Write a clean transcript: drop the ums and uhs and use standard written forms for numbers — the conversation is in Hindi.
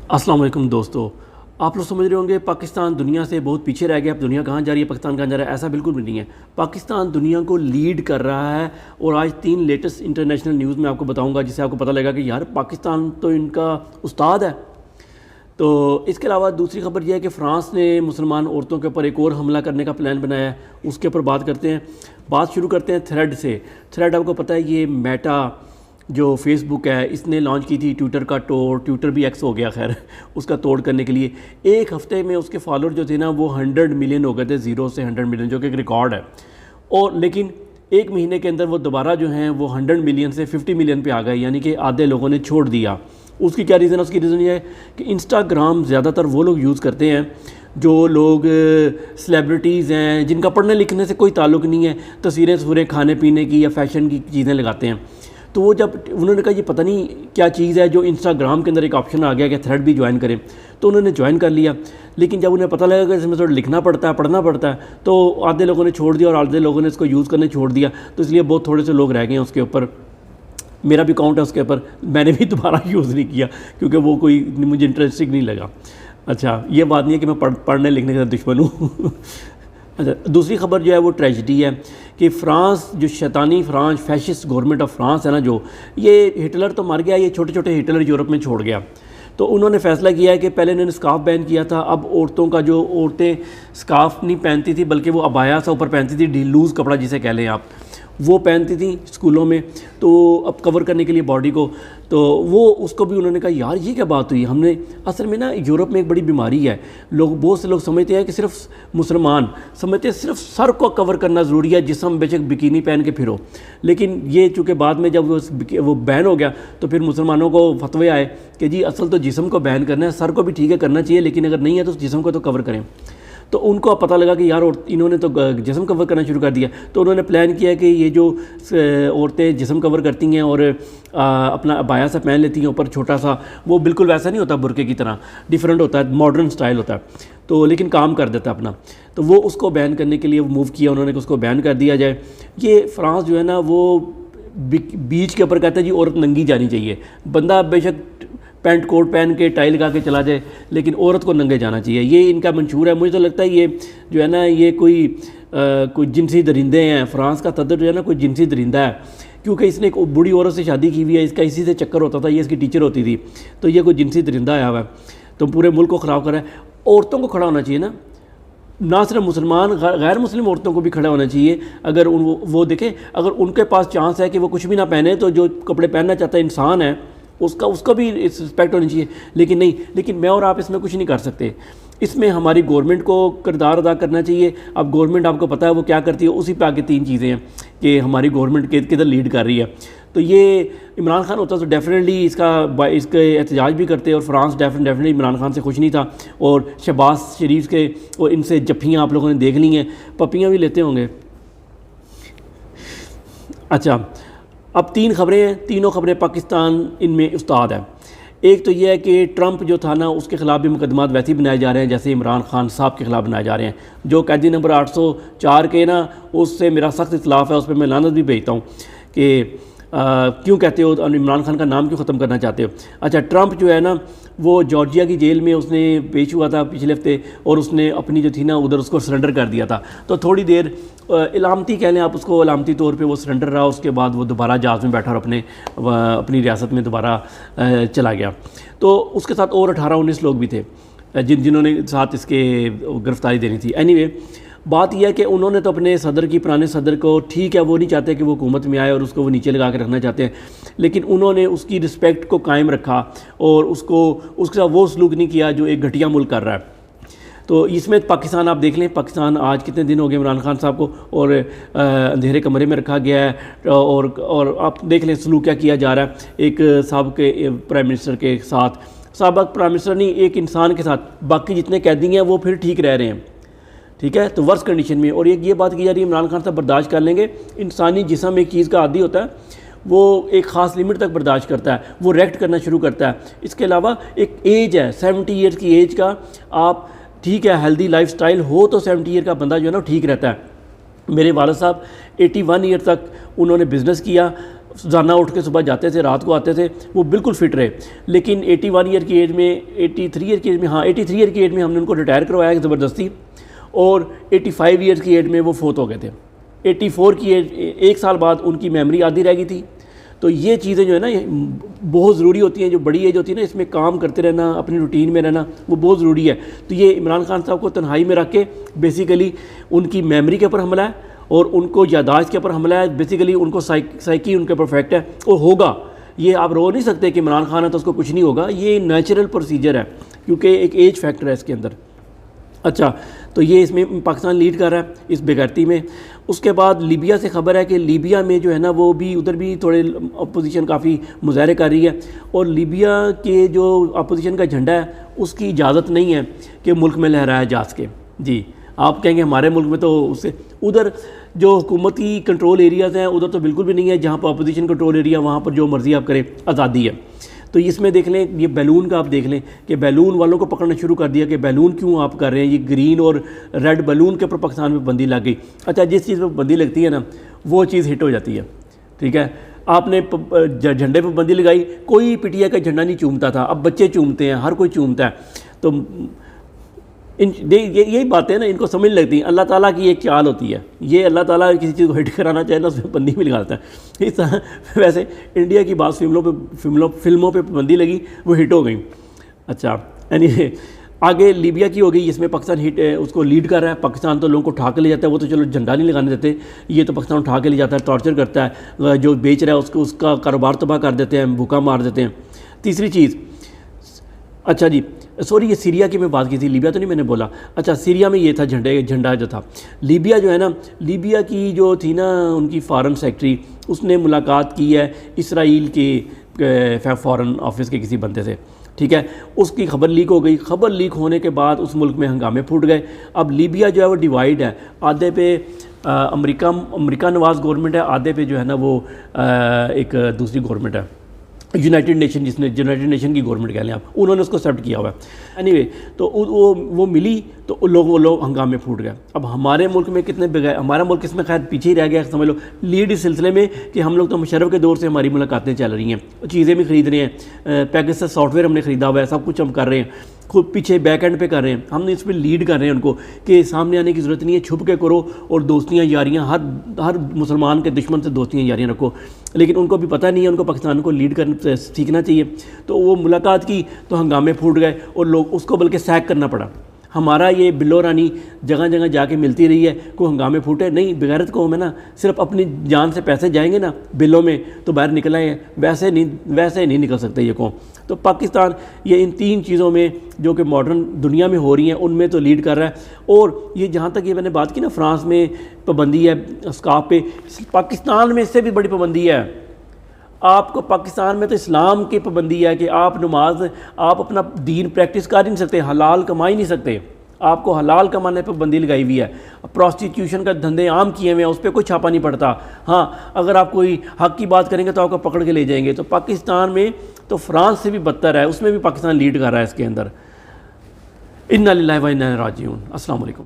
अस्सलाम वालेकुम दोस्तों। आप लोग समझ रहे होंगे पाकिस्तान दुनिया से बहुत पीछे रह गया। अब दुनिया कहाँ जा रही है, पाकिस्तान कहाँ जा रहा है, ऐसा बिल्कुल भी नहीं है। पाकिस्तान दुनिया को लीड कर रहा है। और आज 3 लेटेस्ट इंटरनेशनल न्यूज़ में आपको बताऊंगा जिससे आपको पता लगेगा कि यार पाकिस्तान तो इनका उस्ताद है। तो इसके अलावा दूसरी खबर यह है कि फ़्रांस ने मुसलमान औरतों के ऊपर एक और हमला करने का प्लान बनाया है, उसके ऊपर बात करते हैं। बात शुरू करते हैं थ्रेड से। थ्रेड आपको पता है ये मेटा जो फेसबुक है इसने लॉन्च की थी ट्विटर का तोड़। ट्विटर भी एक्स हो गया खैर उसका तोड़ करने के लिए। एक हफ्ते में उसके फॉलोअर जो थे ना वो 100 मिलियन हो गए थे, 0 से 100 मिलियन, जो कि एक रिकॉर्ड है। और लेकिन एक महीने के अंदर वो दोबारा जो हैं वो 100 मिलियन से 50 मिलियन पे आ गए, यानी कि आधे लोगों ने छोड़ दिया। उसकी क्या रीज़न है? उसकी रीज़न ये है कि इंस्टाग्राम ज़्यादातर वो लोग यूज़ करते हैं जो लोग सेलिब्रिटीज़ हैं, जिनका पढ़ने लिखने से कोई ताल्लुक़ नहीं है, तस्वीरें तस्वीरें खाने पीने की या फैशन की चीज़ें लगाते हैं। तो वो जब उन्होंने कहा ये पता नहीं क्या चीज़ है, जो इंस्टाग्राम के अंदर एक ऑप्शन आ गया कि थ्रेड भी ज्वाइन करें, तो उन्होंने ज्वाइन कर लिया। लेकिन जब उन्हें पता लगा कि इसमें थोड़ा लिखना पड़ता है, पढ़ना पड़ता है, तो आधे लोगों ने छोड़ दिया और आधे लोगों ने इसको यूज़ करने छोड़ दिया। तो इसलिए बहुत थोड़े से लोग रह गए हैं उसके ऊपर। मेरा भी अकाउंट है उसके ऊपर, मैंने भी दोबारा यूज़ नहीं किया क्योंकि वो कोई मुझे इंटरेस्टिंग नहीं लगा। अच्छा, ये बात नहीं है कि मैं पढ़ने लिखने का दुश्मन हूँ अच्छा, दूसरी खबर जो है वो ट्रेजिडी है कि फ़्रांस, जो शैतानी France fascist government of France है ना, जो ये हिटलर तो मर गया, ये छोटे छोटे हिटलर यूरोप में छोड़ गया। तो उन्होंने फ़ैसला किया है कि पहले इन्होंने स्कार्फ बैन किया था, अब औरतों का, जो औरतें स्कार्फ नहीं पहनती थी बल्कि वो अबाया सा ऊपर पहनती थी, लूज़ कपड़ा जिसे कह लें आप, वो पहनती थी स्कूलों में, तो अब कवर करने के लिए बॉडी को। तो वो उसको भी उन्होंने कहा यार ये क्या बात हुई। हमने असल में ना यूरोप में एक बड़ी बीमारी है, लोग, बहुत से लोग समझते हैं कि सिर्फ मुसलमान समझते हैं सिर्फ सर को कवर करना ज़रूरी है, जिस्म बेशक बिकिनी पहन के फिरो। लेकिन ये चूँकि बाद में जब वो बैन हो गया तो फिर मुसलमानों को फतवे आए कि जी असल तो जिस्म को बैन करना है, सर को भी ठीक है करना चाहिए, लेकिन अगर नहीं है तो जिस्म को तो कवर करें। तो उनको अब पता लगा कि यार इन्होंने तो जिस्म कवर करना शुरू कर दिया। तो उन्होंने प्लान किया कि ये जो औरतें जिस्म कवर करती हैं और अपना अबाया सा पहन लेती हैं ऊपर छोटा सा, वो बिल्कुल वैसा नहीं होता बुरके की तरह, डिफरेंट होता है, मॉडर्न स्टाइल होता है, तो लेकिन काम कर देता है अपना। तो वो उसको बैन करने के लिए मूव किया उन्होंने कि उसको बैन कर दिया जाए। ये फ्रांस जो है ना वो बीच के ऊपर कहता है जी औरत नंगी जानी चाहिए। बंदा बेशक पैंट कोट पहन के टाई लगा के चला जाए, लेकिन औरत को नंगे जाना चाहिए, ये इनका मंशूर है। मुझे तो लगता है ये जो है ना ये कोई जिनसी दरिंदे हैं। फ्रांस का सदर जो है ना कोई जिनसी दरिंदा है, क्योंकि इसने एक बूढ़ी औरत से शादी की हुई है, इसका इसी से चक्कर होता था, ये इसकी टीचर होती थी, तो ये कोई जिनसी दरिंदा आया हुआ है, तो पूरे मुल्क को ख़राब कर रहा है। औरतों को खड़ा होना चाहिए ना सिर्फ मुसलमान, गैर मुस्लिम औरतों को भी खड़ा होना चाहिए। अगर वो देखें, अगर उनके पास चांस है कि वो कुछ भी ना पहने, तो जो कपड़े पहनना चाहता है इंसान है उसका भी रिस्पेक्ट होनी चाहिए। लेकिन नहीं, लेकिन मैं और आप इसमें कुछ नहीं कर सकते। इसमें हमारी गवर्नमेंट को किरदार अदा करना चाहिए। अब गवर्नमेंट आपको पता है वो क्या करती है, उसी पे आगे 3 चीज़ें हैं कि हमारी गवर्नमेंट किधर लीड कर रही है। तो ये इमरान खान होता तो डेफिनेटली इसके एहतजाज भी करते, और फ्रांस डेफिनेटली इमरान खान से खुश नहीं था। और शहबाज शरीफ के और इनसे जफ्फियाँ आप लोगों ने देख ली हैं, पपियाँ भी लेते होंगे। अच्छा, अब 3 खबरें हैं, तीनों खबरें पाकिस्तान इनमें उस्ताद है। एक तो यह है कि ट्रंप जो था ना उसके ख़िलाफ़ भी मुकदमात वैसे ही बनाए जा रहे हैं जैसे इमरान खान साहब के ख़िलाफ़ बनाए जा रहे हैं। जो कैदी नंबर 804 के ना, उससे मेरा सख्त इख्तिलाफ़ है, उस पर मैं लानत भी भेजता हूँ कि क्यों कहते हो और इमरान खान का नाम क्यों ख़त्म करना चाहते हो। अच्छा, ट्रंप जो है ना वो जॉर्जिया की जेल में उसने पेश हुआ था पिछले हफ्ते, और उसने अपनी जो थी ना उधर उसको सरेंडर कर दिया था। तो थोड़ी देर इलामती कह लें आप उसको, इलामती तौर पे वो सरेंडर रहा। उसके बाद वो दोबारा जहाज़ में बैठा और अपनी रियासत में दोबारा चला गया। तो उसके साथ और 18-19 लोग भी थे जिन्होंने साथ इसके गिरफ्तारी देनी थी। एनीवे, बात यह है कि उन्होंने तो अपने सदर की, पुराने सदर को, ठीक है वो नहीं चाहते कि वो हुकूमत में आए और उसको वो नीचे लगा के रखना चाहते हैं, लेकिन उन्होंने उसकी रिस्पेक्ट को कायम रखा और उसके साथ वो सलूक नहीं किया जो एक घटिया मुल्क कर रहा है। तो इसमें पाकिस्तान आप देख लें, पाकिस्तान आज कितने दिन हो गए इमरान खान साहब को और अंधेरे कमरे में रखा गया है, और आप देख लें सलूक क्या किया जा रहा है एक साहब के प्राइम मिनिस्टर के साथ, साबिक़ प्राइम मिनिस्टर नहीं, एक इंसान के साथ। बाकी जितने कैदी हैं वो फिर ठीक रह रहे हैं, ठीक है, तो वर्स्ट कंडीशन में। और ये बात की जा रही है इमरान खान साहब बर्दाश्त कर लेंगे। इंसानी जिस्म एक चीज़ का आदी होता है, वो एक ख़ास लिमिट तक बर्दाश्त करता है, वो रेक्ट करना शुरू करता है। इसके अलावा एक एज है 70 ईयर्स की एज का, आप ठीक है हेल्दी लाइफ स्टाइल हो तो 70 ईयर का बंदा जो है ना ठीक रहता है। मेरे वालिद साहब 81 ईयर तक उन्होंने बिज़नेस किया, रोज़ाना उठ के सुबह जाते थे, रात को आते थे, वो बिल्कुल फिट रहे। लेकिन 81 ईयर की एज में, 83 ईयर की एज में, हाँ 83 ईयर की एज में हमने उनको रिटायर करवाया ज़बरदस्ती, और 85 ईयर की एज में वो फोत हो गए थे। 84 की एज, 1 साल बाद उनकी मेमोरी आधी रह गई थी। तो ये चीज़ें जो है ना ये बहुत ज़रूरी होती हैं। जो बड़ी एज होती है ना, इसमें काम करते रहना, अपनी रूटीन में रहना, वो बहुत ज़रूरी है। तो ये इमरान खान साहब को तन्हाई में रख के बेसिकली उनकी मेमोरी के ऊपर हमला है और उनको यादाश्त के ऊपर हमला है। बेसिकली उनको साइकी उनके परफेक्ट है और होगा। ये आप रो नहीं सकते कि इमरान खान है तो उसको कुछ नहीं होगा, ये नेचुरल प्रोसीजर है क्योंकि एक एज फैक्टर है इसके अंदर। अच्छा, तो ये इसमें पाकिस्तान लीड कर रहा है इस बेगैरती में। उसके बाद लीबिया से ख़बर है कि लीबिया में जो है ना वो भी उधर भी थोड़े अपोजिशन काफ़ी मुजाहरे कर रही है, और लीबिया के जो अपोजिशन का झंडा है उसकी इजाज़त नहीं है कि मुल्क में लहराया जा सके। जी, आप कहेंगे हमारे मुल्क में तो उससे उधर जो हुकूमती कंट्रोल एरियाज़ हैं उधर तो बिल्कुल भी नहीं है। जहाँ पर अपोजिशन कंट्रोल एरिया, वहाँ पर जो मर्ज़ी आप करें, आज़ादी है। तो इसमें देख लें, ये बैलून का आप देख लें कि बैलून वालों को पकड़ना शुरू कर दिया कि बैलून क्यों आप कर रहे हैं। ये ग्रीन और रेड बैलून के ऊपर पाकिस्तान में पाबंदी लग गई। अच्छा, जिस चीज़ पर पाबंदी लगती है ना वो चीज़ हिट हो जाती है। ठीक है, आपने झंडे पर पाबंदी लगाई, कोई पीटीआई का झंडा नहीं चूमता था, अब बच्चे चूमते हैं, हर कोई चूमता है। तो यही बातें ना इनको समझ लगती हैं। अल्लाह ताला की एक चाल होती है, ये अल्लाह ताला किसी चीज़ को हिट कराना चाहे ना उसमें पाबंदी भी लगाता है। इस तरह वैसे इंडिया की बात फिल्मों पे पाबंदी लगी, वो हिट हो गई। अच्छा, यानी आगे लीबिया की हो गई, इसमें पाकिस्तान हिट उसको लीड कर रहा है। पाकिस्तान तो लोगों को उठा के ले जाता है, वो तो चलो झंडा नहीं लगाने देते, ये तो पाकिस्तान उठा के ले जाता है, टॉर्चर करता है, जो बेच रहा है उसको उसका कारोबार तबाह कर देते हैं, भूखा मार देते हैं। तीसरी चीज़, अच्छा जी सॉरी, ये सीरिया की मैं बात की थी, लीबिया तो नहीं मैंने बोला। अच्छा, सीरिया में ये था झंडा जो था। लीबिया जो है ना, लीबिया की जो थी ना उनकी फॉरेन सेक्रेटरी, उसने मुलाकात की है इसराइल के फॉरेन ऑफिस के किसी बंदे से। ठीक है, उसकी खबर लीक हो गई। खबर लीक होने के बाद उस मुल्क में हंगामे फूट गए। अब लीबिया जो है वो डिवाइड है, आधे पे अमेरिका नवाज गवर्नमेंट है, आधे पे जो है ना वो एक दूसरी गवर्नमेंट है, यूनाइटेड नेशन, जिसने यूनाइटेड नेशन की गवर्नमेंट कह लें आप, उन्होंने उसको एक्सेप्ट किया हुआ है। एनीवे, तो वो मिली तो वो लोग हंगामे फूट गए। अब हमारे मुल्क में कितने बगैर, हमारा मुल्क इसमें खैर पीछे ही रह गया समझ लो, लीड इस सिलसिले में कि हम लोग तो मुशर्रफ के दौर से हमारी मुलाकातें चल रही हैं, चीज़ें भी खरीद रहे हैं, पैकेज से सॉफ्टवेयर हमने ख़रीदा हुआ है, सब कुछ हम कर रहे हैं, खुद पीछे बैक एंड पे कर रहे हैं। हमने इस पर लीड कर रहे हैं उनको कि सामने आने की ज़रूरत नहीं है, छुप के करो और दोस्तियाँ यारियाँ, हर मुसलमान के दुश्मन से दोस्तियाँ यारियाँ रखो। लेकिन उनको भी पता नहीं है, उनको पाकिस्तान को लीड करना सीखना चाहिए। तो वो मुलाकात की तो हंगामे फूट गए और लोग उसको बल्कि सैक करना पड़ा। हमारा ये बिल्लो रानी जगह जगह जाके मिलती रही है, कोई हंगामे फूटे नहीं। बेगैरत कौम है ना, सिर्फ अपनी जान से पैसे जाएंगे ना बिलों में तो बाहर निकल आए, वैसे नहीं निकल सकते ये कौम। तो पाकिस्तान ये इन 3 चीज़ों में जो कि मॉडर्न दुनिया में हो रही हैं उनमें तो लीड कर रहा है। और ये जहाँ तक ये मैंने बात की ना, फ्रांस में पाबंदी है स्काफ पे, पाकिस्तान में इससे भी बड़ी पाबंदी है। आपको पाकिस्तान में तो इस्लाम की पाबंदी है कि आप नमाज, आप अपना दीन प्रैक्टिस कर ही नहीं सकते, हलाल कमा ही नहीं सकते, आपको हलाल कमाने पर पाबंदी लगाई हुई है। प्रोस्टिट्यूशन का धंधे आम किए हुए हैं, उस पर कोई छापा नहीं पड़ता। हाँ, अगर आप कोई हक की बात करेंगे तो आपको पकड़ के ले जाएंगे। तो पाकिस्तान में तो फ्रांस से भी बदतर है, उसमें भी पाकिस्तान लीड कर रहा है इसके अंदर। इन्ना लिल्लाहि व इन्ना इलैहि राजिऊन। अस्सलाम वालेकुम।